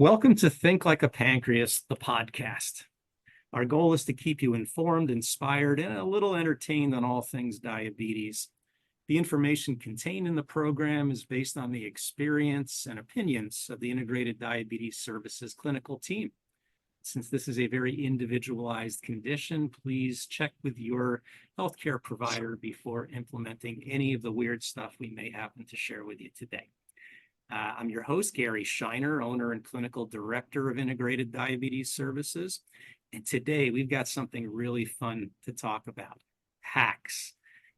Welcome to Think Like a Pancreas, the podcast. Our goal is to keep you informed, inspired, and a little entertained on all things diabetes. The information contained in the program is based on the experience and opinions of the Integrated Diabetes Services clinical team. Since this is a very individualized condition, please check with your healthcare provider before implementing any of the weird stuff we may happen to share with you today. I'm your host, Gary Scheiner, owner and clinical director of Integrated Diabetes Services. And today we've got something really fun to talk about: hacks,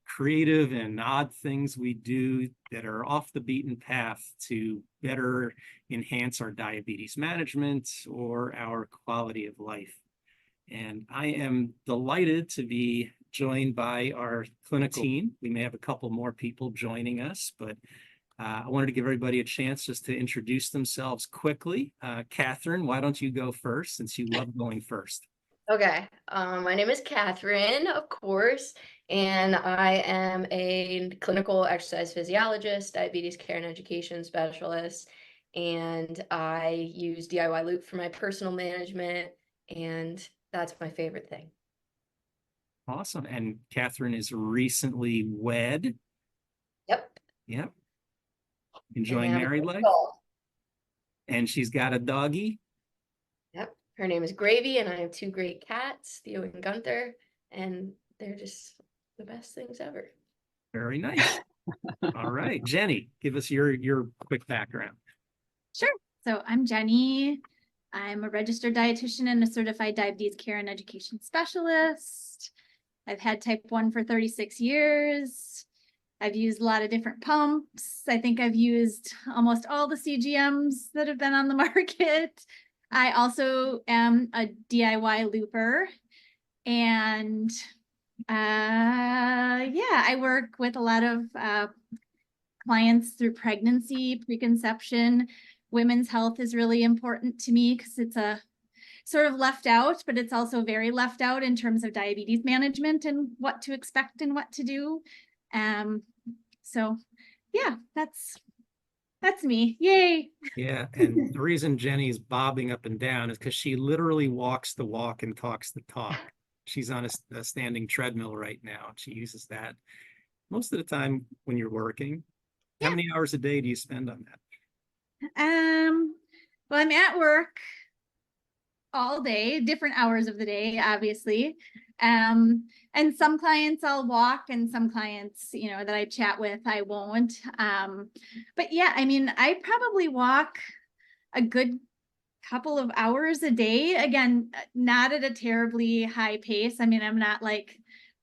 creative and odd things we do that are off the beaten path to better enhance our diabetes management or our quality of life. And I am delighted to be joined by our clinical team. We may have a couple more people joining us, but I wanted to give everybody a chance just to introduce themselves quickly. Kathryn, why don't you go first, since you love going first? Okay. My name is Kathryn, of course, and I am a clinical exercise physiologist, diabetes care and education specialist, and I use DIY Loop for my personal management, and that's my favorite thing. Awesome. And Kathryn is recently wed. Yep. Yep. Enjoying married life. And she's got a doggie. Yep. Her name is Gravy, and I have two great cats, Theo and Gunther, and they're just the best things ever. Very nice. All right, Jenny, give us your quick background. Sure. So I'm Jenny. I'm a registered dietitian and a certified diabetes care and education specialist. I've had type 1 for 36 years. I've used a lot of different pumps. I think I've used almost all the CGMs that have been on the market. I also am a DIY looper. And I work with a lot of clients through pregnancy, preconception. Women's health is really important to me because it's a sort of left out, but it's also very left out in terms of diabetes management and what to expect and what to do. So yeah, that's me. Yay. Yeah. And the reason Jenny's bobbing up and down is because she literally walks the walk and talks the talk. She's on a standing treadmill right now. She uses that most of the time when you're working. How many hours a day do you spend on that? Well, I'm at work all day, different hours of the day, obviously. And some clients I'll walk, and some clients, that I chat with, I won't. But yeah, I mean, I probably walk a good couple of hours a day. Again, not at a terribly high pace. I mean, I'm not like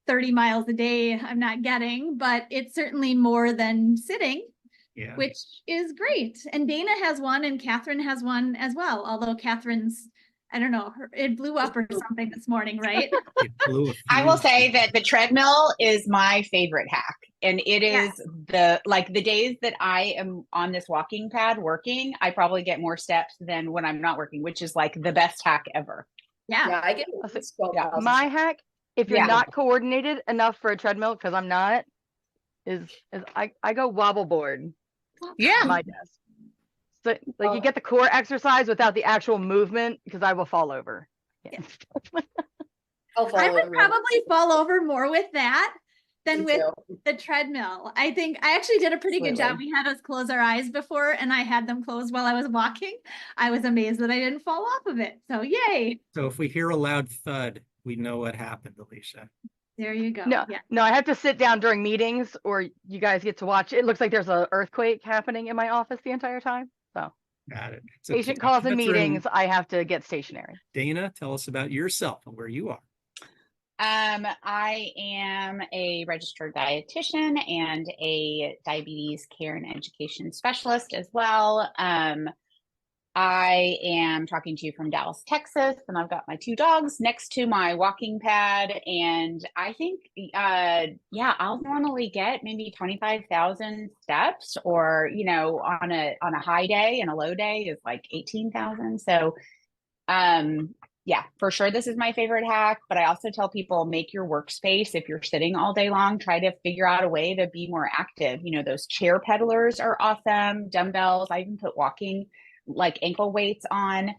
30 miles a day I'm not getting, but it's certainly more than sitting. Yeah. Which is great. And Dana has one, and Kathryn has one as well. Although Kathryn's, I don't know, it blew up or something this morning, right? I will say that the treadmill is my favorite hack. And it is the days that I am on this walking pad working, I probably get more steps than when I'm not working, which is like the best hack ever. Yeah, I get my hack, if you're not coordinated enough for a treadmill, because I'm not, is I go wobble board. Yeah. My desk. So like you get the core exercise without the actual movement, because I will fall over. Yeah. I would probably fall over more with that than with the treadmill. I think I actually did a pretty good job. We had us close our eyes before, and I had them closed while I was walking. I was amazed that I didn't fall off of it. So yay. So if we hear a loud thud, we know what happened, Alicia. There you go. No, I have to sit down during meetings, or you guys get to watch. It looks like there's an earthquake happening in my office the entire time. So got it. So patient calls and meetings, I have to get stationary. Dana, tell us about yourself and where you are. I am a registered dietitian and a diabetes care and education specialist as well. I am talking to you from Dallas, Texas, and I've got my two dogs next to my walking pad. And I think, I'll normally get maybe 25,000 steps, or, on a high day, and a low day is like 18,000. So, for sure, this is my favorite hack. But I also tell people, make your workspace, if you're sitting all day long, try to figure out a way to be more active. Those chair pedalers are awesome. Dumbbells. I even put walking like ankle weights on,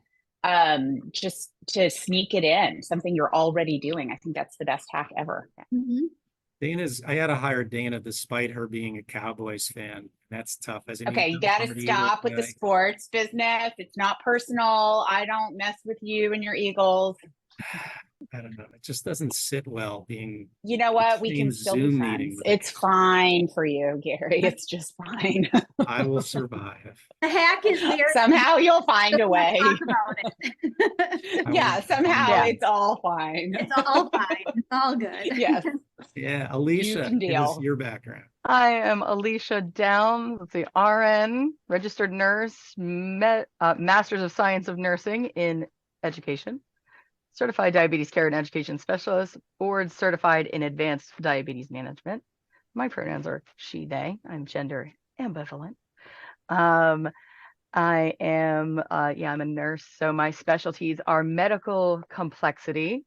just to sneak it in, something you're already doing. I think that's the best hack ever. Mhm. I had to hire Dana despite her being a Cowboys fan. That's tough. As an Okay, you ego got to hungry stop Eagles with the guy. sports business. It's not personal. I don't mess with you and your Eagles. I don't know. It just doesn't sit well being You know what? We same can still be Zoom friends. meeting with It's fine for you, Gary. It's just fine. I will survive. The hack is there. Somehow you'll find a way. Talk about it. Yeah, somehow Yeah. it's all fine. It's all fine. It's all good. Yes. Yeah, Alicia, can give us deal. your background. I am Alicia Down, let's see, RN, registered nurse, Masters of Science of Nursing in Education, certified diabetes care and education specialist, board certified in advanced diabetes management. My pronouns are she, they. I'm gender ambivalent. I am, I'm a nurse. So my specialties are medical complexity.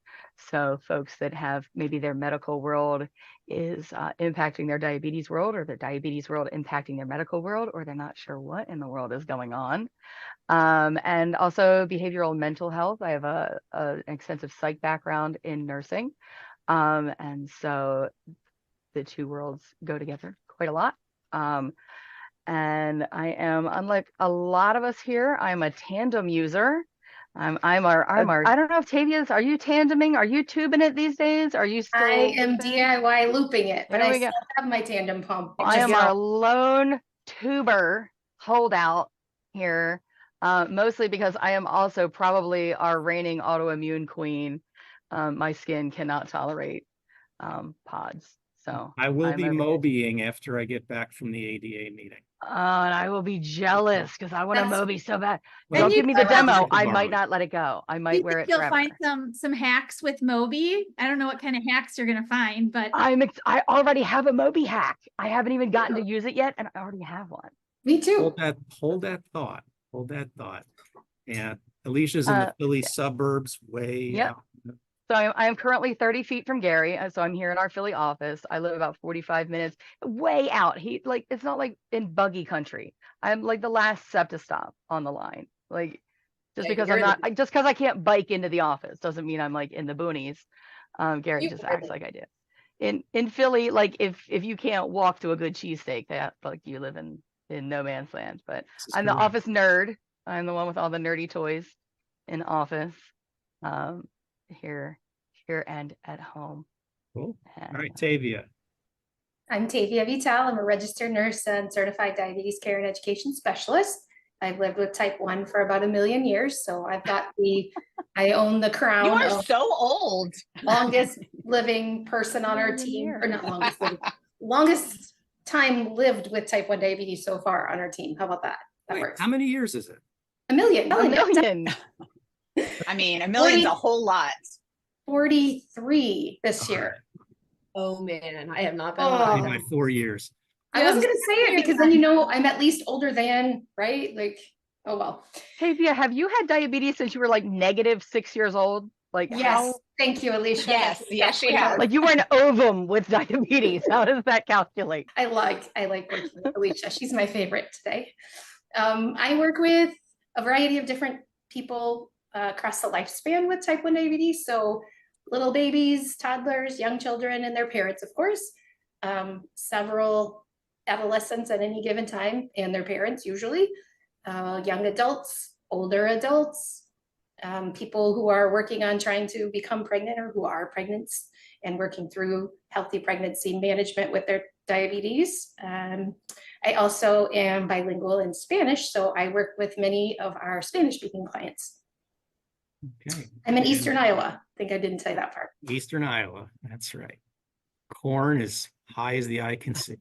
So folks that have maybe their medical world is impacting their diabetes world, or their diabetes world impacting their medical world, or they're not sure what in the world is going on. And also behavioral mental health. I have an extensive psych background in nursing. And so the two worlds go together quite a lot. And I am, unlike a lot of us here, I'm a tandem user. I don't know if Tavia's, are you tandeming? Are you tubing it these days? Are you still? I am DIY looping it, but There I we go. still have my tandem pump. I am our lone tuber holdout here, mostly because I am also probably our reigning autoimmune queen. My skin cannot tolerate pods. So I will I'm be over here. Mobying after I get back from the ADA meeting. And I will be jealous because I want to That's- Moby so bad. Well, Don't you give me the can- demo. can I borrow might it. not let it go. I You might wear think it you'll forever. find some hacks with Moby. I don't know what kind of hacks you're gonna find, but I already have a Moby hack. I haven't even gotten to use it yet, and I already have one. Me too. Hold that thought. Hold that thought. And Alicia's in the Philly suburbs, way Yep. out. So I am currently 30 feet from Gary. So I'm here in our Philly office. I live about 45 minutes way out. It's not like in buggy country. I'm like the last SEPTA stop on the line. Like just Yeah, because you're I'm in not, the- just because I can't bike into the office doesn't mean I'm like in the boonies. Gary You just are acts the- like I do. In Philly, like if you can't walk to a good cheesesteak, that like you live in no man's land. But This is I'm the correct. office nerd. I'm the one with all the nerdy toys in office. Here and at home. Cool. And, All right, Tavia. I'm Tavia Vital. I'm a registered nurse and certified diabetes care and education specialist. I've lived with type 1 for about 1 million years. So I've got I own the crown You are of so old. longest living person on our Million team, years. or not longest living, longest time lived with type 1 diabetes so far on our team. How about that? That Wait, works. how many years is it? 1 million. a million. I mean, 1 million's a 40. whole lot. 43 this year. Oh man, I have not been. Oh. alive. By 4 years. I wasn't gonna say it because then I'm at least older than, right? Like, oh well. Tavia, have you had diabetes since you were like -6 years old? Like Yes, how? thank you, Alicia. Yes, That's yes, she exactly has. Like you were an ovum with diabetes. How does that calculate? I like working with Alicia. She's my favorite today. I work with a variety of different people across the lifespan with type 1 diabetes. So little babies, toddlers, young children, and their parents, of course. Several adolescents at any given time and their parents usually. Young adults, older adults, people who are working on trying to become pregnant or who are pregnant and working through healthy pregnancy management with their diabetes. I also am bilingual in Spanish, so I work with many of our Spanish-speaking clients. Okay. I'm in And Eastern Iowa. I think I didn't say that part. Eastern Iowa. That's right. Corn is high as the eye can see.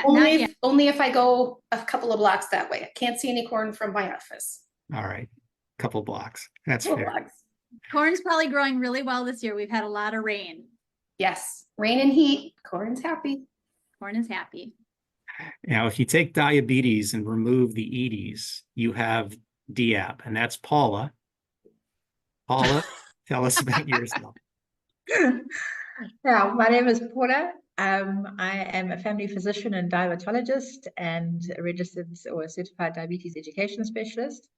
Only if I go a couple of blocks that way. I can't see any corn from my office. All right. Couple blocks. That's Couple fair. blocks. corn's probably growing really well this year. We've had a lot of rain. Yes, rain and heat. Corn's happy. Corn is happy. Now, if you take diabetes and remove the EDs, you have DAB, and that's Paula. Paula, tell us about yourself. Yeah, my name is Paula. I am a family physician and diabetologist and a registered or certified diabetes education specialist.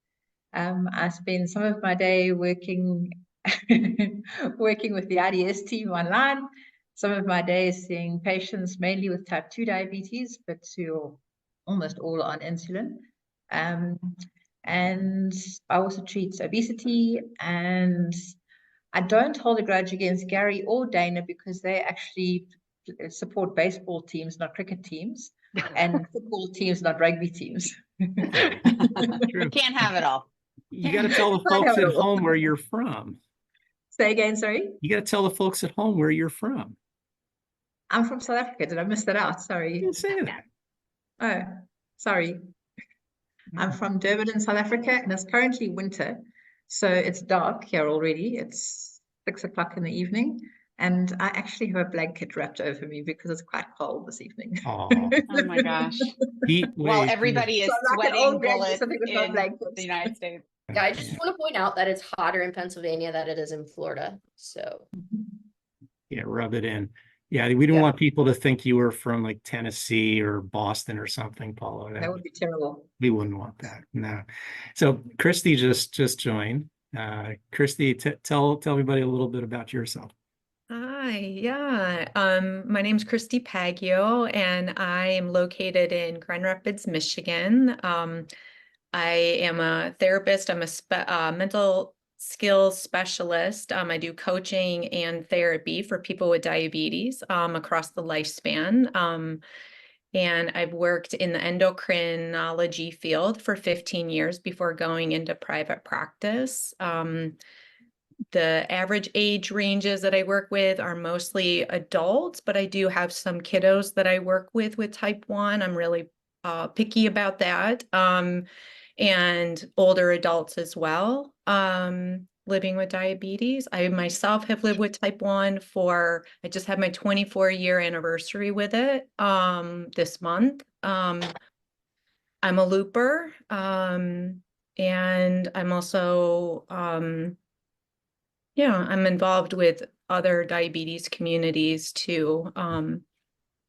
I spend some of my day working working with the IDS team online. Some of my day is seeing patients mainly with type 2 diabetes, but who are almost all on insulin. And I also treat obesity, and I don't hold a grudge against Gary or Dana because they actually support baseball teams, not cricket teams, and football teams, not rugby teams. True. Can't have it all. You got to tell the folks at home where you're from. Say again, sorry? You got to tell the folks at home where you're from. I'm from South Africa. Did I miss that out? You Sorry. didn't say that. Oh, sorry. I'm from Durban in South Africa, and it's currently winter. So it's dark here already. It's 6 o'clock in the evening. And I actually have a blanket wrapped over me because it's quite cold this evening. Oh, Oh my gosh. heat While wave. everybody is So I'm like an sweating old granny, bullets something with no in blankets. the United States. Yeah, I just want to point out that it's hotter in Pennsylvania than it is in Florida. So Yeah, rub it in. Yeah, we don't Yeah. want people to think you were from like Tennessee or Boston or something, Paula. That would be terrible. We wouldn't want that. No. So Kristi just joined. Kristi, tell everybody a little bit about yourself. Hi, yeah. My name's Kristi Paggio, and I am located in Grand Rapids, Michigan. I am a therapist. I'm a mental skills specialist. I do coaching and therapy for people with diabetes across the lifespan. And I've worked in the endocrinology field for 15 years before going into private practice. The average age ranges that I work with are mostly adults, but I do have some kiddos that I work with type 1. I'm really picky about that. And older adults as well, living with diabetes. I myself have lived with type 1 I just had my 24-year anniversary with it this month. I'm a looper, and I'm also I'm involved with other diabetes communities too,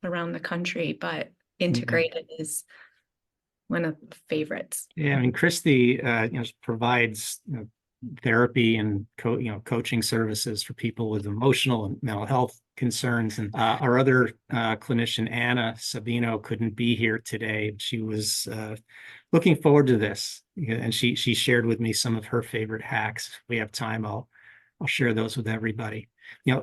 around the country, but integrated is one of the favorites. Yeah, I mean, Kristi, provides therapy and coaching services for people with emotional and mental health concerns. And our other clinician, Anna Sabino, couldn't be here today. She was looking forward to this, and she shared with me some of her favorite hacks. If we have time, I'll share those with everybody.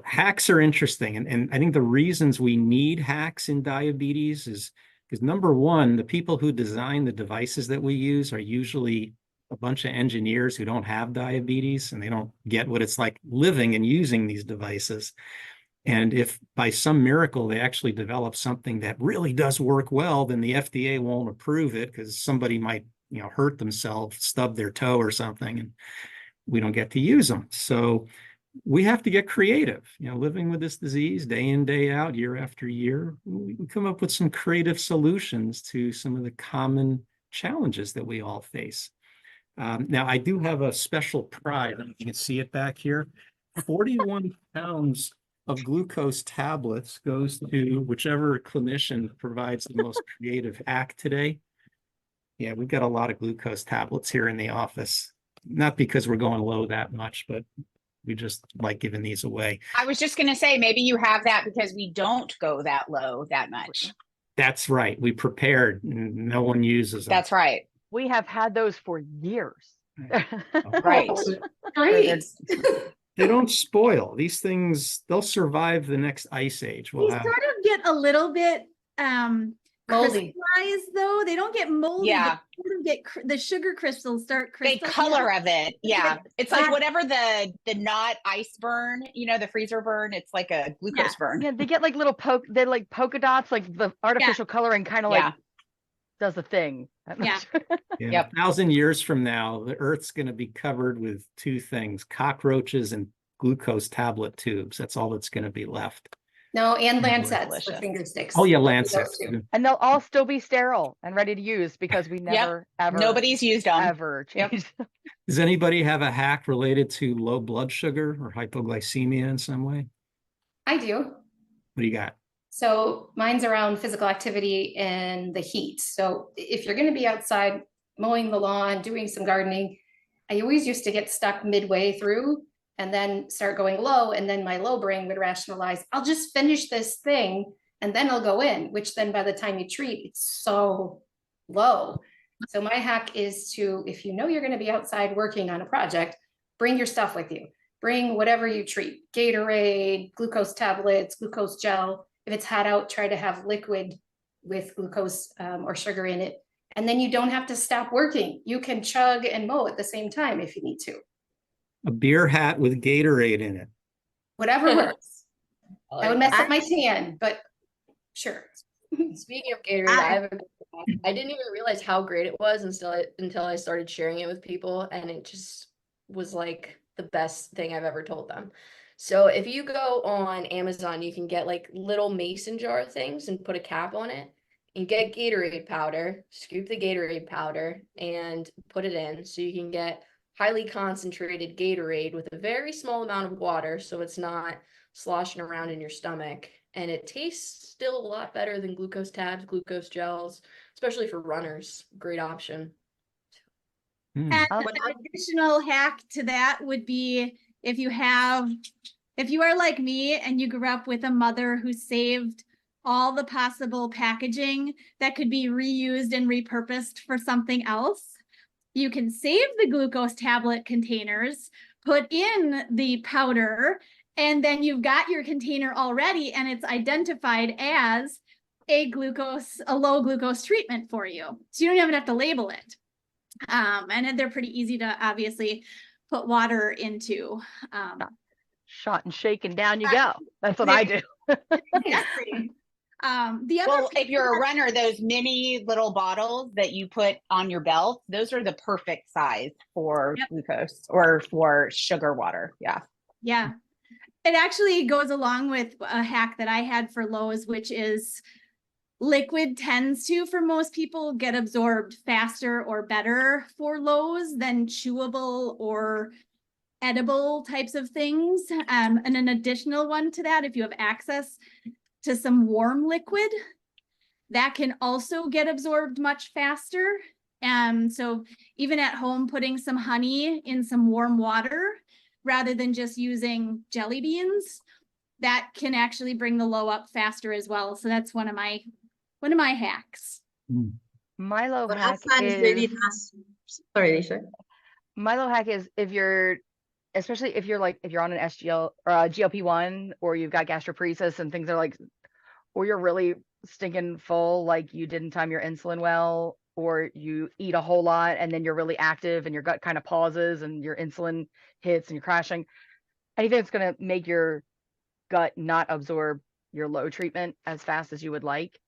Hacks are interesting, and I think the reasons we need hacks in diabetes is because number one, the people who design the devices that we use are usually a bunch of engineers who don't have diabetes, and they don't get what it's like living and using these devices. And if by some miracle they actually develop something that really does work well, then the FDA won't approve it because somebody might, hurt themselves, stub their toe or something, and we don't get to use them. So we have to get creative, living with this disease day in, day out, year after year. We come up with some creative solutions to some of the common challenges that we all face. Now, I do have a special prize. You can see it back here. 41 pounds of glucose tablets goes to whichever clinician provides the most creative hack today. Yeah, we've got a lot of glucose tablets here in the office. Not because we're going low that much, but we just like giving these away. I was just going to say, maybe you have that because we don't go that low that much. That's right. We prepared. No one uses them. That's right. We have had those for years. Right. Great. They don't spoil. These things, they'll survive the next ice age. They sort of get a little bit Moldy. crystallized though. They don't get moldy. Yeah. They sort of get the sugar crystals start The crystallizing. color of it. Yeah. It's like Yeah. whatever the not ice burn, the freezer burn, it's like a glucose burn. Yeah, they get like little polka dots, like the artificial coloring kind of like does the thing. Yeah. Yeah, Yep. 1,000 years from now, the Earth's going to be covered with two things: cockroaches and glucose tablet tubes. That's all that's going to be left. No, and Lancets Delicious. for finger sticks. Oh yeah, Those Lancets. two. And they'll all still be sterile and ready to use because we never, ever, Nobody's used them. ever changed. Does anybody have a hack related to low blood sugar or hypoglycemia in some way? I do. What do you got? So mine's around physical activity and the heat. So if you're going to be outside mowing the lawn, doing some gardening, I always used to get stuck midway through and then start going low. And then my low brain would rationalize, I'll just finish this thing and then I'll go in, which then by the time you treat, it's so low. So my hack is to, if you know you're going to be outside working on a project, bring your stuff with you. Bring whatever you treat, Gatorade, glucose tablets, glucose gel. If it's hot out, try to have liquid with glucose or sugar in it. And then you don't have to stop working. You can chug and mow at the same time if you need to. A beer hat with Gatorade in it. Whatever works. Oh, I would mess up my tan, but sure. Speaking of Gatorade, I didn't even realize how great it was until I started sharing it with people, and it just was like the best thing I've ever told them. So if you go on Amazon, you can get like little mason jar things and put a cap on it. You get Gatorade powder, scoop the Gatorade powder and put it in, so you can get highly concentrated Gatorade with a very small amount of water, so it's not sloshing around in your stomach. And it tastes still a lot better than glucose tabs, glucose gels, especially for runners. Great option. Hmm. And Oh. an additional hack to that would be if you are like me and you grew up with a mother who saved all the possible packaging that could be reused and repurposed for something else, you can save the glucose tablet containers, put in the powder, and then you've got your container already and it's identified as a low glucose treatment for you. So you don't even have to label it. And they're pretty easy to obviously put water into. Shot and shake and down you go. That's what I do. Exactly. The other Well, if you're a runner, those mini little bottles that you put on your belt, those are the perfect size for glucose or for sugar water. Yeah. Yeah. It actually goes along with a hack that I had for lows, which is liquid tends to, for most people, get absorbed faster or better for lows than chewable or edible types of things. And an additional one to that, if you have access to some warm liquid, that can also get absorbed much faster. So even at home, putting some honey in some warm water rather than just using jelly beans, that can actually bring the low up faster as well. So that's one of my hacks. My low What I hack find is really nice. Sorry, Alicia. my low hack is especially if you're on an SGL or a GLP-1 or you've got gastroparesis and things are like, or you're really stinking full, like you didn't time your insulin well, or you eat a whole lot and then you're really active and your gut kind of pauses and your insulin hits and you're crashing. Anything that's going to make your gut not absorb your low treatment as fast as you would like.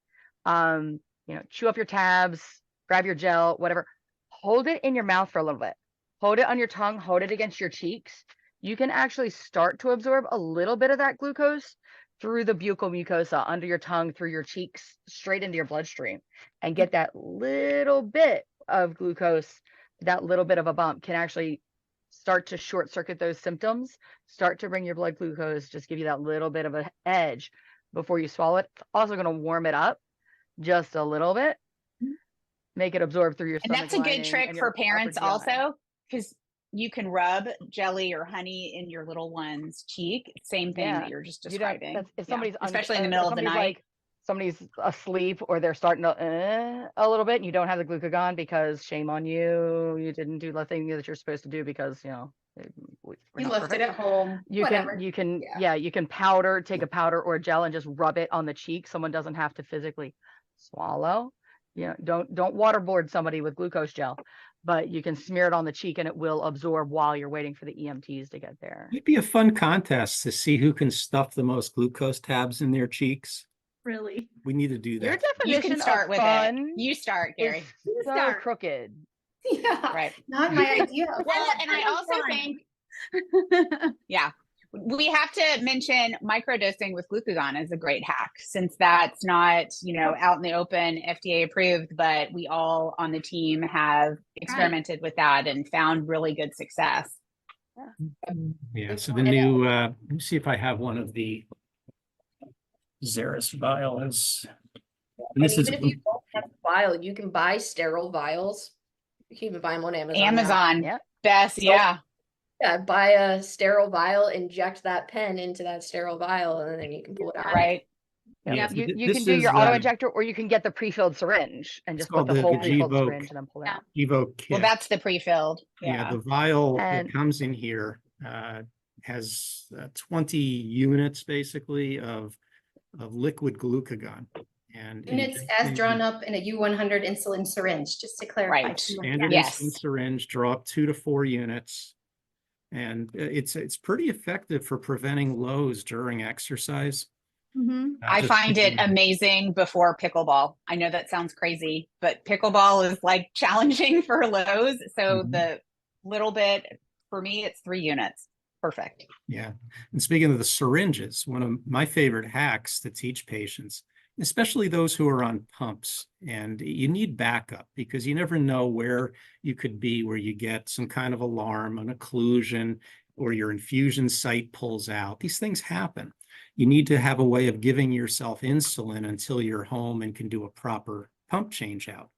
Chew up your tabs, grab your gel, whatever, hold it in your mouth for a little bit, hold it on your tongue, hold it against your cheeks. You can actually start to absorb a little bit of that glucose through the buccal mucosa, under your tongue, through your cheeks, straight into your bloodstream, and get that little bit of glucose. That little bit of a bump can actually start to short circuit those symptoms, start to bring your blood glucose, just give you that little bit of an edge before you swallow it. It's also going to warm it up just a little bit, make it absorb through your And stomach that's a good lining trick and for your upper parents GI. also, because you can rub jelly or honey in your little one's cheek. Same thing that you're just You don't- describing. that's- if somebody's especially in the if middle of the somebody's night. like somebody's asleep or they're starting to a little bit and you don't have the glucagon, because shame on you, you didn't do the thing that you're supposed to do, because we're You not left perfect. it at home. You Whatever. can Yeah. you can take a powder or a gel and just rub it on the cheek. Someone doesn't have to physically swallow. Don't waterboard somebody with glucose gel, but you can smear it on the cheek and it will absorb while you're waiting for the EMTs to get there. It'd be a fun contest to see who can stuff the most glucose tabs in their cheeks. Really. We need to do Your that. You definition can start of with fun it. You start, Gary. is so Start. crooked. Yeah, Right. not my idea. Well, and I also think, we have to mention microdosing with glucagon is a great hack, since that's not, out in the open, FDA approved, but we all on the team have experimented with that and found really good success. Yeah, so the new, let me see if I have one of the Xeris vials. And this And is, even if you don't have a vial, you can buy sterile vials. You can even buy them on Amazon. now. Amazon. Yeah. Best, So- yeah. Yeah, buy a sterile vial, inject that pen into that sterile vial, and then you can pull it out. Right. Yep. Yeah, so You, th- you this can do is, your auto injector, or you can get the pre-filled syringe and It's just put called the the whole pre-filled Gvoke. syringe and then pull it out. Evo kit. Well, that's the pre-filled. Yeah, Yeah. the vial that And- comes in here has 20 units basically of liquid glucagon. And Units as injecting drawn up in a U100 insulin syringe, just to clarify. Right. standard Yes. insulin syringe, draw up 2 to 4 units. And it's pretty effective for preventing lows during exercise. Mhm. I Just find it keeping- amazing before pickleball. I know that sounds crazy, but pickleball is like challenging for lows. So Mhm. the little bit, for me, it's 3 units. Perfect. Yeah. And speaking of the syringes, one of my favorite hacks to teach patients, especially those who are on pumps, and you need backup because you never know where you could be, where you get some kind of alarm, an occlusion, or your infusion site pulls out. These things happen. You need to have a way of giving yourself insulin until you're home and can do a proper pump change out.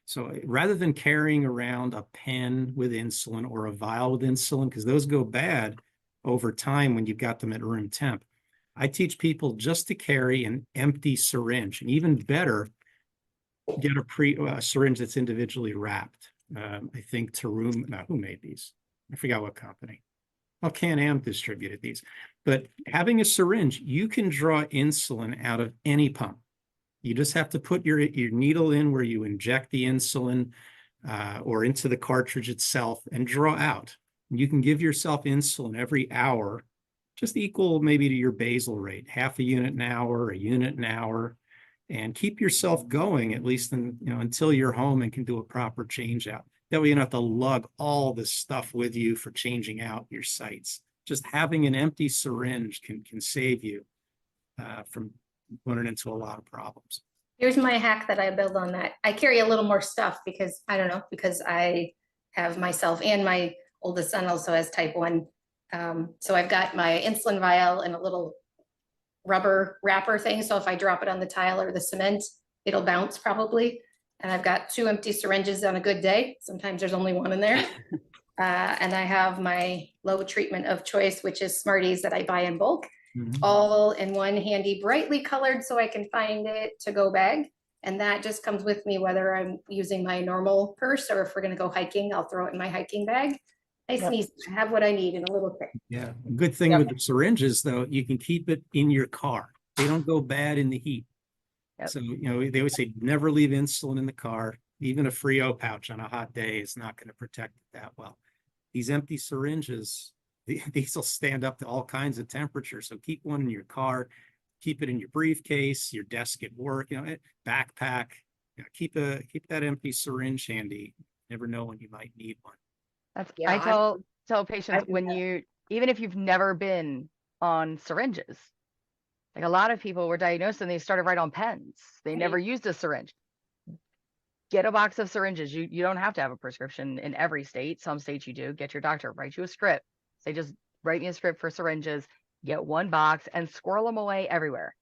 So rather than carrying around a pen with insulin or a vial with insulin, because those go bad over time when you've got them at room temp, I teach people just to carry an empty syringe, and even better, get a syringe that's individually wrapped. I think who made these? I forgot what company. Well, Can-Am distributed these. But having a syringe, you can draw insulin out of any pump. You just have to put your needle in where you inject the insulin or into the cartridge itself and draw out. You can give yourself insulin every hour, just equal maybe to your basal rate, half a unit an hour, a unit an hour, and keep yourself going at least until you're home and can do a proper change out. That way you don't have to lug all this stuff with you for changing out your sites. Just having an empty syringe can save you from running into a lot of problems. Here's my hack that I build on that. I carry a little more stuff because I have myself and my oldest son also has type 1. So I've got my insulin vial and a little rubber wrapper thing. So if I drop it on the tile or the cement, it'll bounce probably. And I've got 2 empty syringes on a good day. Sometimes there's only 1 in there. And I have my low treatment of choice, which is Smarties that I buy in bulk, all in one handy, brightly colored so I can find it to go bag. And that just comes with me whether I'm using my normal purse or if we're gonna go hiking, I'll throw it in my hiking bag. Nice and easy. I have what I need in a little thing. Yeah, a good thing with the syringes, though, you can keep it in your car. They don't go bad in the heat. Yep. So, they always say never leave insulin in the car. Even a Frio pouch on a hot day is not going to protect it that well. These empty syringes, these will stand up to all kinds of temperatures. So keep one in your car, keep it in your briefcase, your desk at work, backpack. Keep that empty syringe handy. Never know when you might need one. Yeah, I tell patients do when even if you've never been on syringes, like a lot of people were diagnosed and they started right on pens. They never used a syringe. Get a box of syringes. You don't have to have a prescription in every state. Some states you do. Get your doctor, write you a script. Say, just write me a script for syringes, get 1 box and squirrel them away everywhere.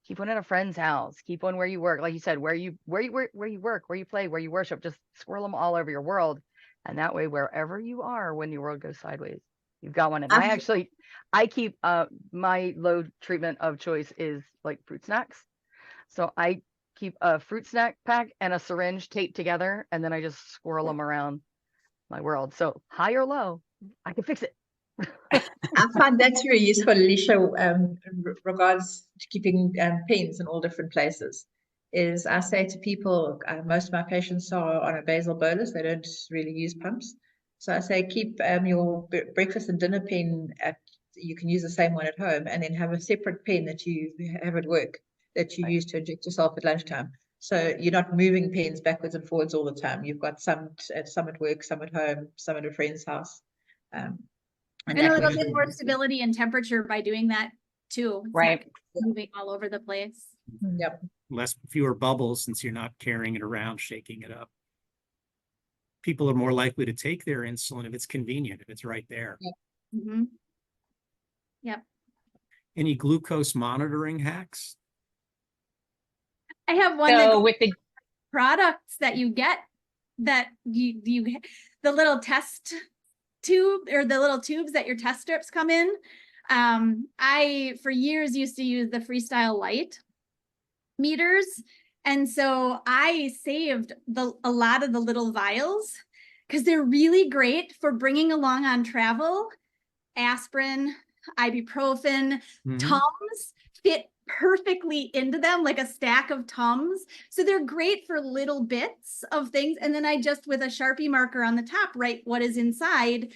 Keep one at a friend's house. Keep one where you work. Like you said, where you work, where you play, where you worship, just squirrel them all over your world. And that way, wherever you are, when your world goes sideways, you've got one. And I keep my low treatment of choice is like fruit snacks. So I keep a fruit snack pack and a syringe taped together, and then I just swirl them around my world. So high or low, I can fix it. I find that's very useful, Alicia, in regards to keeping pens in all different places. Is I say to people, most of my patients are on a basal bolus, they don't really use pumps. So I say keep your breakfast and dinner pen you can use the same one at home, and then have a separate pen that you have at work that you use to inject yourself at lunchtime. So you're not moving pens backwards and forwards all the time. You've got some at work, some at home, some at a friend's house. And I know it'll get more stability and temperature by doing that too. It's Right. not moving all over the place. Yep. Fewer bubbles since you're not carrying it around, shaking it up. People are more likely to take their insulin if it's convenient, if it's right there. Mm-hmm. Yep. Any glucose monitoring hacks? I have one So that with the products that you get that you the little test tube or the little tubes that your test strips come in. I, for years, used to use the Freestyle Light meters. And so I saved a lot of the little vials because they're really great for bringing along on travel. Aspirin, ibuprofen, Tums fit perfectly into them, like a stack of Tums. So they're great for little bits of things. And then I just, with a Sharpie marker on the top, write what is inside.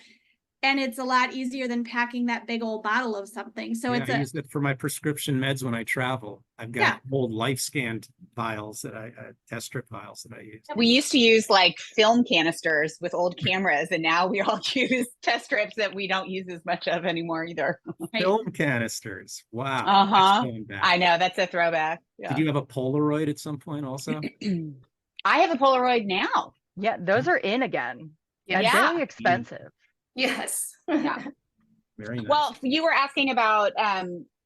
And it's a lot easier than packing that big old bottle of something. So Yeah, it's I use it for my prescription meds when I travel. I've got old life scanned vials that test strip vials that I use. We used to use like film canisters with old cameras, and now we all use test strips that we don't use as much of anymore either. Film canisters. Wow. Uh-huh. That's going back. I know, that's a throwback. Yeah. Did you have a Polaroid at some point also? I have a Polaroid now. Yeah, those are in again. And Yeah. very expensive. Yes. Yeah. Very nice. Well, you were asking about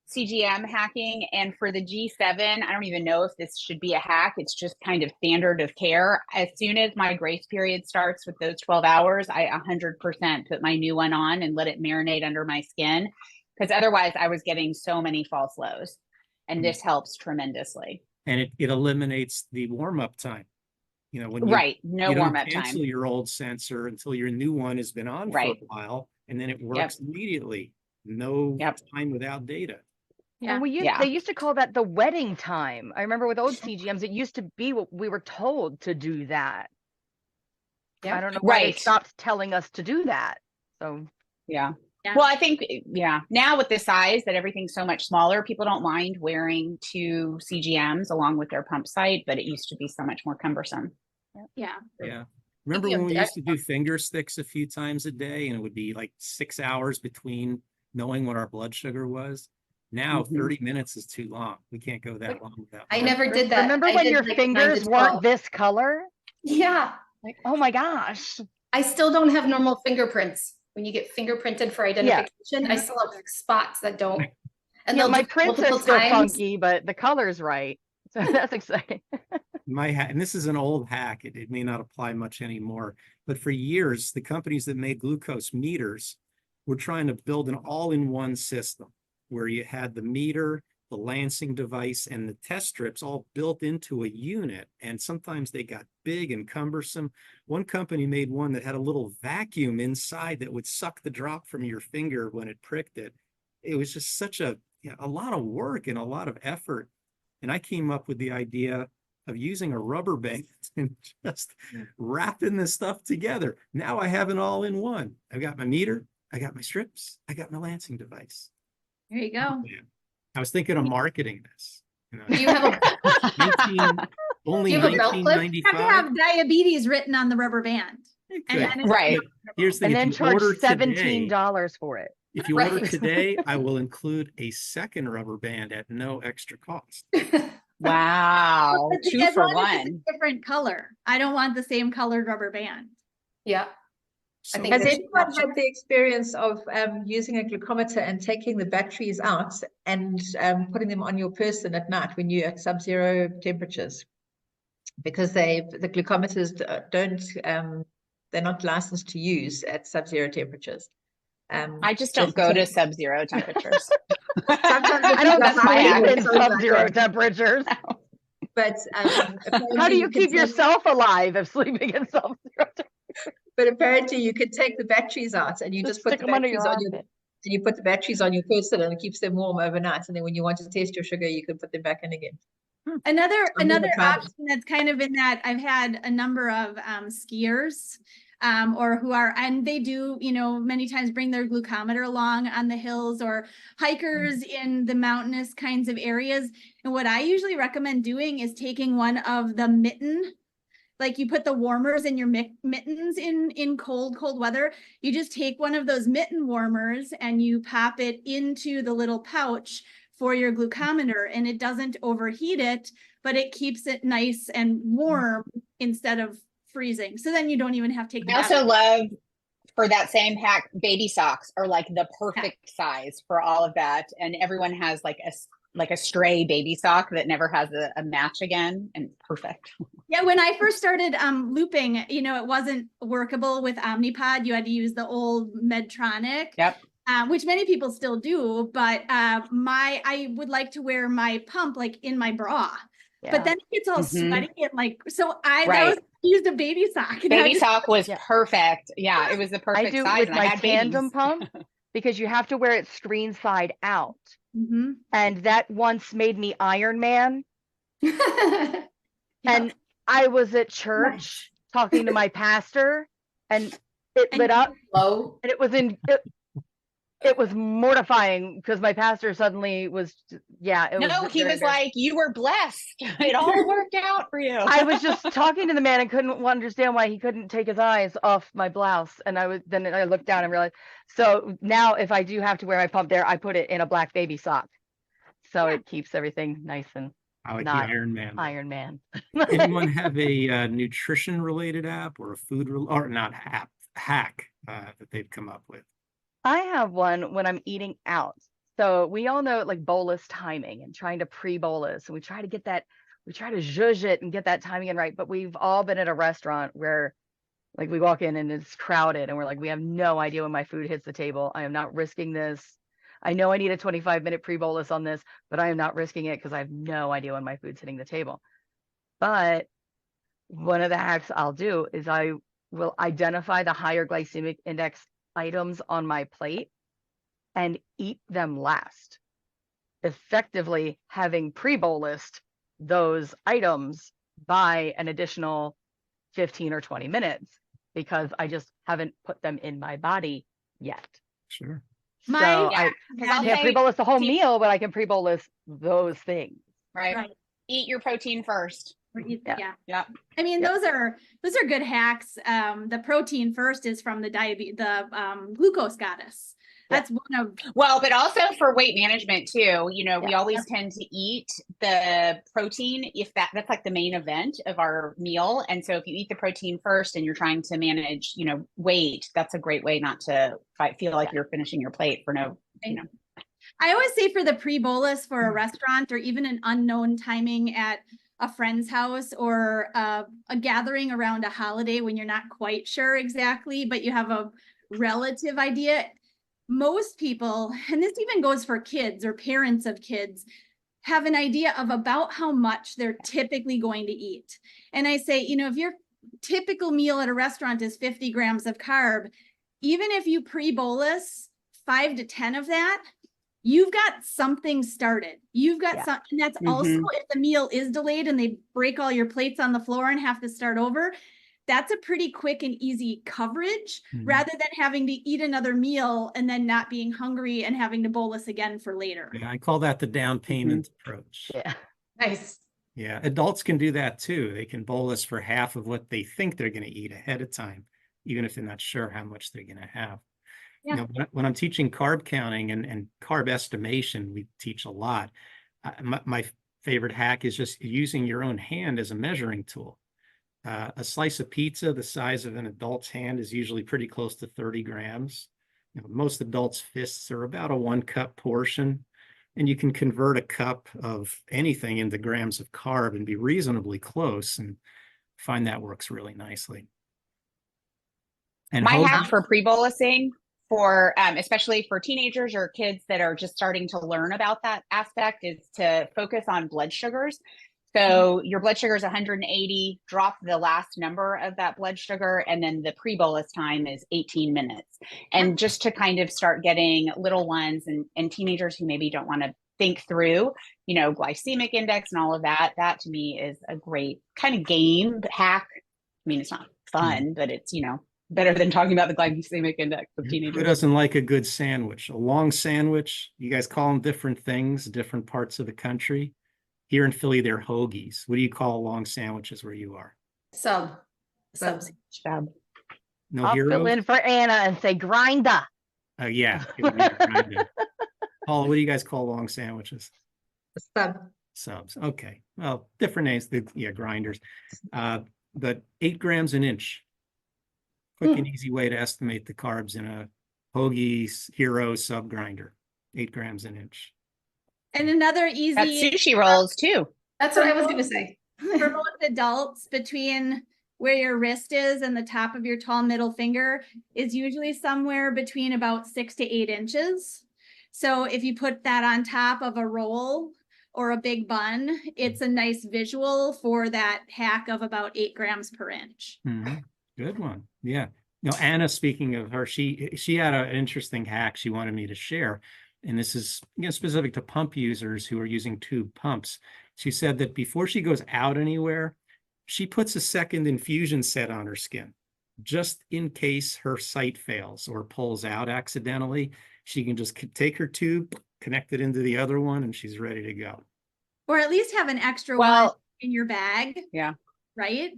CGM hacking, and for the G7, I don't even know if this should be a hack. It's just kind of standard of care. As soon as my grace period starts with those 12 hours, I 100% put my new one on and let it marinate under my skin, because otherwise I was getting so many false lows, and this helps tremendously. And it eliminates the warm-up time. You know, when No you warm don't up cancel time. your old sensor until your new one has been on for a while, and then it works immediately. No time without data. Yeah. And they used to call that the wedding time. I remember with old CGMs, it used to be what we were told to do that. I don't know why they stopped telling us to do that. So yeah. Well, I think, now with the size that everything's so much smaller, people don't mind wearing 2 CGMs along with their pump site, but it used to be so much more cumbersome. Yeah. Yeah. Remember when we used to do finger sticks a few times a day, and it would be like 6 hours between knowing what our blood sugar was? Now 30 minutes is too long. We can't go that long without. I never did that. Remember when your fingers weren't this color? Yeah. Like, oh my gosh. I still don't have normal fingerprints. When you get fingerprinted for identification, I still have spots that don't. And my do prints are multiple still times. funky, but the color's right. So that's exciting. And this is an old hack. It may not apply much anymore, but for years, the companies that made glucose meters were trying to build an all-in-one system where you had the meter, the lancing device, and the test strips all built into a unit. And sometimes they got big and cumbersome. One company made one that had a little vacuum inside that would suck the drop from your finger when it pricked it. It was just such a lot of work and a lot of effort. And I came up with the idea of using a rubber band and just wrapping this stuff together. Now I have it all in one. I've got my meter, I got my strips, I got my lancing device. There you go. I was thinking of marketing this. Do you have a only do you have a belt clip? You have to have diabetes written on the rubber band. And then it's Here's the And thing, then if you charge order $17 for it. If you order today, I will include a second rubber band at no extra cost. Wow. But 2 as for long as it's 1. a different color. I don't want the same colored rubber band. Yeah. So think Has that's- anyone had the experience of using a glucometer and taking the batteries out and putting them on your person at night when you're at sub-zero temperatures? Because the glucometers don't, they're not licensed to use at sub-zero temperatures. I just don't go to sub-zero temperatures. Sometimes I don't it's high sleep in and sometimes sub-zero like that. temperatures. But How do you can keep take- yourself alive if sleeping in sub-zero temperatures? But apparently you could take the batteries out and you just put stick the them under batteries your on your armpit. and you put the batteries on your person and it keeps them warm overnight. And then when you want to test your sugar, you can put them back in again. Another never tried it. option that's kind of in that, I've had a number of skiers or who are, and they do, many times bring their glucometer along on the hills, or hikers in the mountainous kinds of areas. And what I usually recommend doing is taking one of the mitten, like you put the warmers in your mittens in cold weather. You just take one of those mitten warmers and you pop it into the little pouch for your glucometer, and it doesn't overheat it, but it keeps it nice and warm instead of freezing. So then you don't even have to take the I also love, for that same hack, baby socks are like the perfect size for all of that. And everyone has like a stray baby sock that never has a match again, and perfect. Yeah, when I first started looping, you know, it wasn't workable with Omnipod. You had to use the old Medtronic. Yep. Which many people still do, but I would like to wear my pump like in my bra. But then it gets all sweaty and like, so that was used a baby sock. Baby sock was perfect. Yeah, it was the perfect I do size. with And my I had tandem babies. pump because you have to wear it screen side out. And that once made me Iron Man. And I was at church talking to my pastor and it lit up Low. and it was mortifying because my pastor suddenly was, No, he was like, you were blessed. It all worked out for you. I was just talking to the man and couldn't understand why he couldn't take his eyes off my blouse. And then I looked down and realized, so now if I do have to wear my pump there, I put it in a black baby sock. So it keeps everything nice and I like not the Iron Man. Iron Man. Anyone have a nutrition related app or a food or not app hack that they've come up with? I have one when I'm eating out. So we all know like bolus timing and trying to pre-bolus. And we try to zhuzh it and get that timing in right. But we've all been at a restaurant where like we walk in and it's crowded and we're like, we have no idea when my food hits the table. I am not risking this. I know I need a 25-minute pre-bolus on this, but I am not risking it because I have no idea when my food's hitting the table. But one of the hacks I'll do is I will identify the higher glycemic index items on my plate and eat them last, effectively having pre-bolused those items by an additional 15 or 20 minutes because I just haven't put them in my body yet. Sure. So I can't pre-bolus the whole meal, but I can pre-bolus those things. Right. Eat your protein first. Yeah. I mean, those are good hacks. The protein first is from the glucose goddess. That's one of but also for weight management too. You know, we always tend to eat the protein if that's like the main event of our meal. And so if you eat the protein first and you're trying to manage, you know, weight, that's a great way not to feel like you're finishing your plate for no, you know. I always say for the pre-bolus for a restaurant or even an unknown timing at a friend's house or a gathering around a holiday when you're not quite sure exactly, but you have a relative idea. Most people, and this even goes for kids or parents of kids, have an idea of about how much they're typically going to eat. And I say, you know, if your typical meal at a restaurant is 50 grams of carb, even if you pre-bolus 5 to 10 of that, you've got something started. You've got something. And that's also if the meal is delayed and they break all your plates on the floor and have to start over, that's a pretty quick and easy coverage rather than having to eat another meal and then not being hungry and having to bolus again for later. Yeah, I call that the down payment approach. Yeah. Nice. Yeah, adults can do that too. They can bolus for half of what they think they're going to eat ahead of time, even if they're not sure how much they're going to have. Yeah. You know, when I'm teaching carb counting and carb estimation, we teach a lot. My favorite hack is just using your own hand as a measuring tool. A slice of pizza the size of an adult's hand is usually pretty close to 30 grams. You know, most adults' fists are about a 1 cup portion, and you can convert a cup of anything into grams of carb and be reasonably close, and find that works really nicely. And my hack for pre-bolusing for especially for teenagers or kids that are just starting to learn about that aspect is to focus on blood sugars. So your blood sugar is 180, drop the last number of that blood sugar, and then the pre-bolus time is 18 minutes. And just to kind of start getting little ones and teenagers who maybe don't want to think through, you know, glycemic index and all of that, that to me is a great kind of game hack. I mean, it's not fun, but it's, you know, better than talking about the glycemic index of teenagers. Who doesn't like a good sandwich? A long sandwich, you guys call them different things, different parts of the country. Here in Philly, they're hoagies. What do you call long sandwiches where you are? Sub. No I'll heroes? fill in for Anna and say grinder. Yeah. Paula, what do you guys call long sandwiches? Subs. Okay. Well, different names. Grinders. But 8 grams an inch. Quick and easy way to estimate the carbs in a hoagie hero sub grinder. 8 grams an inch. And another easy That's sushi rolls too. That's what I was going to say. for most adults, between where your wrist is and the top of your tall middle finger is usually somewhere between about 6 to 8 inches. So if you put that on top of a roll or a big bun, it's a nice visual for that hack of about 8 grams per inch. Good one. Yeah. Now, Anna, speaking of her, she had an interesting hack she wanted me to share. And this is specific to pump users who are using tube pumps. She said that before she goes out anywhere, she puts a second infusion set on her skin, just in case her site fails or pulls out accidentally. She can just take her tube, connect it into the other one, and she's ready to go. Or at least have an extra one in your bag. Yeah. Right?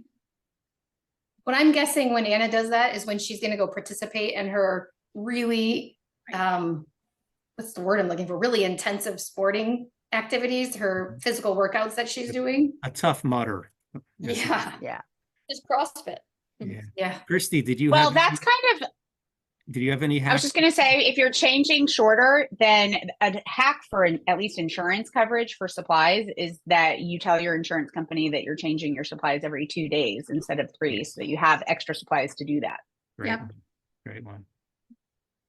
What I'm guessing when Anna does that is when she's going to go participate in her really, what's the word I'm looking for? Really intensive sporting activities, her physical workouts that she's doing. A Tough Mudder. Yeah. Yeah. Just CrossFit. Yeah. Yeah. Kristi, did you Well, have that's kind of, did you have any hacks? I was just going to say, if you're changing shorter, then a hack for at least insurance coverage for supplies is that you tell your insurance company that you're changing your supplies every 2 days instead of 3, so that you have extra supplies to do that. Great. Yep. Great one.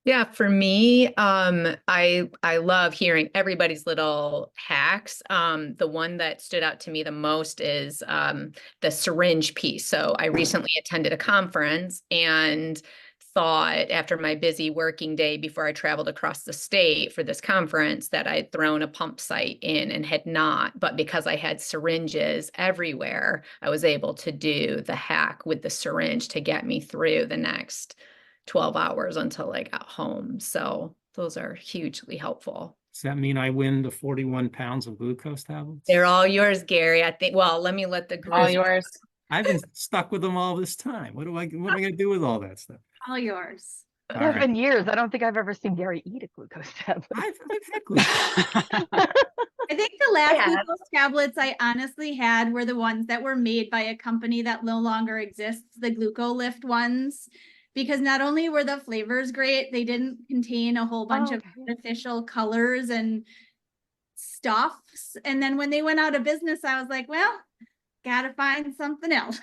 Yeah, for me, I love hearing everybody's little hacks. The one that stood out to me the most is the syringe piece. So I recently attended a conference and thought after my busy working day before I traveled across the state for this conference that I'd thrown a pump site in and had not. But because I had syringes everywhere, I was able to do the hack with the syringe to get me through the next 12 hours until I got home. So those are hugely helpful. Does that mean I win the 41 pounds of glucose tablets? They're all yours, Gary. I think, well, let me let the group. All yours. I've been stuck with them all this time. What am I going to do with all that stuff? All yours. All It's right. been years. I don't think I've ever seen Gary eat a glucose tablet. I've had glucose. I think the last Yeah. glucose tablets I honestly had were the ones that were made by a company that no longer exists, the GlucoLift ones, because not only were the flavors great, they didn't contain a whole bunch of artificial colors and stuffs. And then when they went out of business, I was like, well, gotta find something else.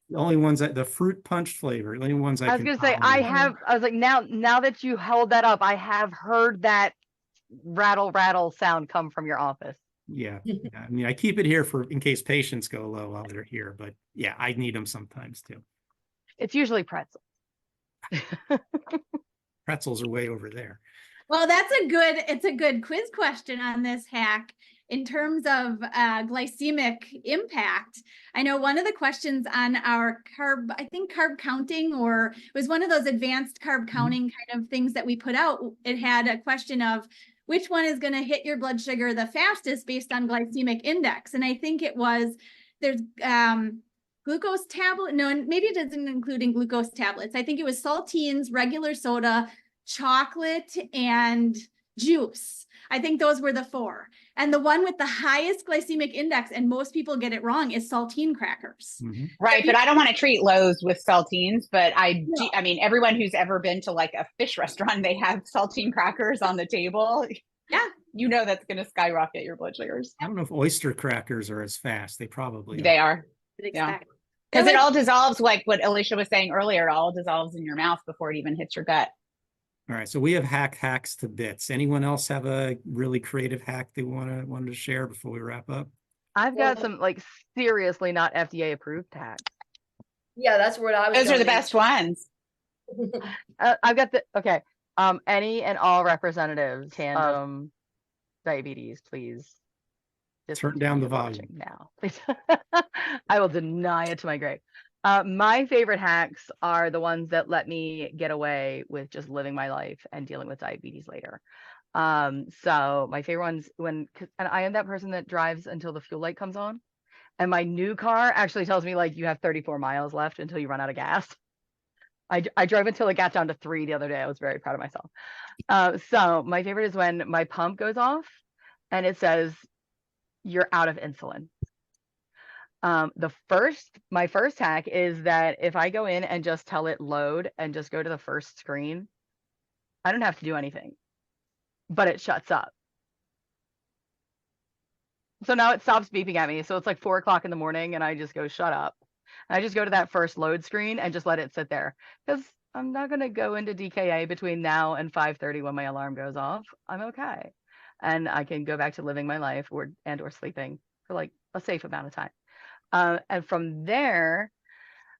The only ones that the fruit punch flavor, the only ones I was gonna say, I was like, now that you held that up, I have heard that rattle sound come from your office. Yeah. I mean, I keep it here for in case patients go low while they're here, but yeah, I need them sometimes too. It's usually pretzels. Pretzels are way over there. Well, it's a good quiz question on this hack in terms of glycemic impact. I know one of the questions on our carb counting, or it was one of those advanced carb counting kind of things that we put out. It had a question of which one is going to hit your blood sugar the fastest based on glycemic index. And I think it was, there's glucose tablet. No, maybe it doesn't include glucose tablets. I think it was saltines, regular soda, chocolate, and juice. I think those were the 4. And the one with the highest glycemic index, and most people get it wrong, is saltine crackers. Right, but I don't want to treat Lowe's with saltines, but I mean, everyone who's ever been to like a fish restaurant, they have saltine crackers on the table. Yeah. You know that's going to skyrocket your blood sugars. I don't know if oyster crackers are as fast. They probably They are. Yeah. Because it all dissolves, like what Alicia was saying earlier, it all dissolves in your mouth before it even hits your gut. All right, so we have hacks to bits. Anyone else have a really creative hack they wanted to share before we wrap up? I've got some like seriously not FDA approved hacks. Yeah, that's what I was. Those are the best ones. I've got any and all representatives tandem diabetes, please. Just Turn down the watching volume now, please. I will deny it to my grave. My favorite hacks are the ones that let me get away with just living my life and dealing with diabetes later. So my favorite ones and I am that person that drives until the fuel light comes on. And my new car actually tells me like you have 34 miles left until you run out of gas. I drove until it got down to 3 the other day. I was very proud of myself. So my favorite is when my pump goes off and it says you're out of insulin. My first hack is that if I go in and just tell it load and just go to the first screen, I don't have to do anything, but it shuts up. So now it stops beeping at me. So it's like 4 o'clock in the morning and I just go, shut up. I just go to that first load screen and just let it sit there because I'm not going to go into DKA between now and 5:30 when my alarm goes off. I'm okay. And I can go back to living my life or sleeping for like a safe amount of time. And from there,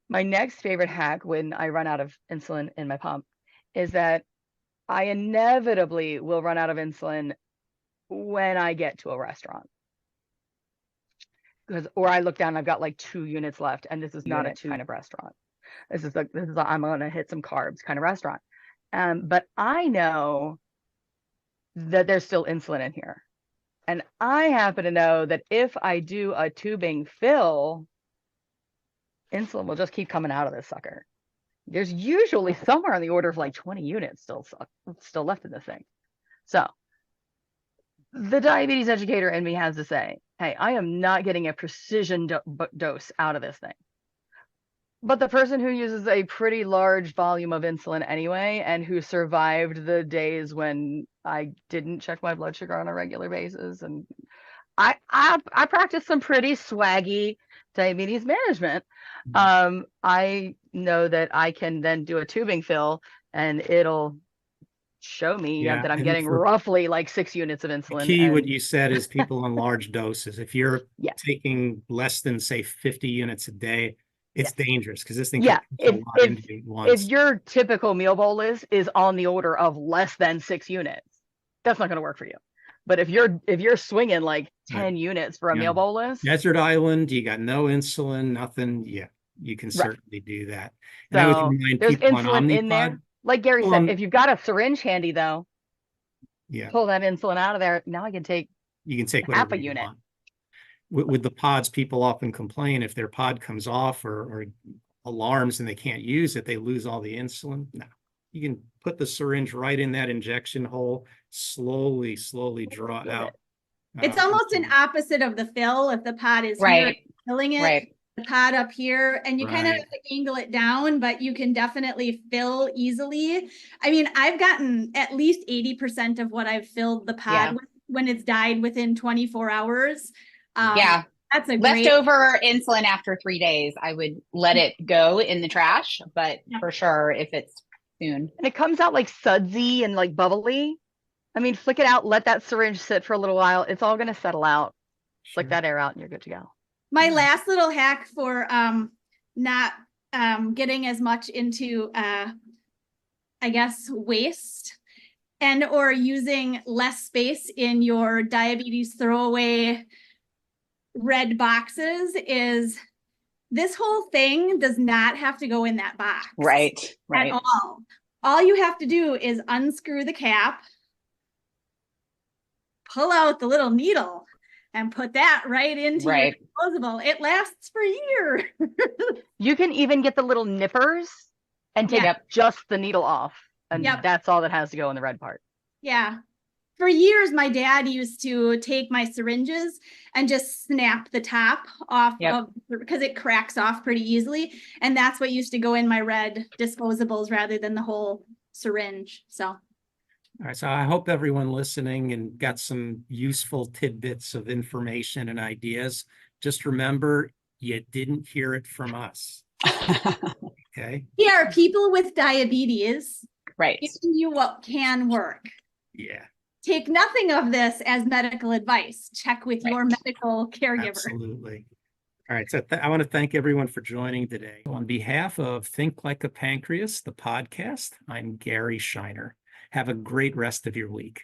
my next favorite hack when I run out of insulin in my pump is that I inevitably will run out of insulin when I get to a restaurant. Or I look down, I've got like 2 units left, and this is not a 2 kind of restaurant. This is I'm gonna hit some carbs kind of restaurant. But I know that there's still insulin in here. And I happen to know that if I do a tubing fill, insulin will just keep coming out of this sucker. There's usually somewhere on the order of like 20 units still left in this thing. So the diabetes educator in me has to say, hey, I am not getting a precision dose out of this thing. But the person who uses a pretty large volume of insulin anyway, and who survived the days when I didn't check my blood sugar on a regular basis, and I practice some pretty swaggy diabetes management. I know that I can then do a tubing fill, and it'll show me that I'm getting roughly like 6 units of insulin. Key, what you said is people on large doses. If you're taking less than say 50 units a day, it's dangerous because this thing if your typical meal bolus is on the order of less than 6 units, that's not going to work for you. But if you're swinging like 10 units for a meal bolus, desert island, you got no insulin, nothing. Yeah, you can certainly do that. And I would remind there's people insulin on in there. Like Gary said, if you've got a syringe handy though, pull that insulin out of there. Now you can take half a unit. Want. With the pods, people often complain if their pod comes off or alarms and they can't use it, they lose all the insulin. No, you can put the syringe right in that injection hole, slowly draw it out. It's almost an opposite of the fill. If the pod is here, filling it, the pod up here, and you kind of have to angle it down, but you can definitely fill easily. I mean, I've gotten at least 80% of what I've filled the pod with when it's died within 24 hours. That's a leftover insulin after 3 days. I would let it go in the trash, but for sure if it's soon. And it comes out like sudsy and like bubbly. I mean, flick it out, let that syringe sit for a little while. It's all going to settle out. Flick that air out and you're good to go. My last little hack for not getting as much into I guess waste and or using less space in your diabetes throwaway red boxes is this whole thing does not have to go in that box. Right. At all. All you have to do is unscrew the cap, pull out the little needle, and put that right into your disposable. It lasts for years. You can even get the little nippers and take just the needle off. And that's all that has to go in the red part. Yeah. For years, my dad used to take my syringes and just snap the top off because it cracks off pretty easily. And that's what used to go in my red disposables rather than the whole syringe. So. All right. So I hope everyone listening and got some useful tidbits of information and ideas. Just remember, you didn't hear it from us. Okay. We are people with diabetes. Right. Giving you what can work. Yeah. Take nothing of this as medical advice. Check with your medical caregiver. Absolutely. All right. So I want to thank everyone for joining today. On behalf of Think Like a Pancreas, the podcast, I'm Gary Scheiner. Have a great rest of your week.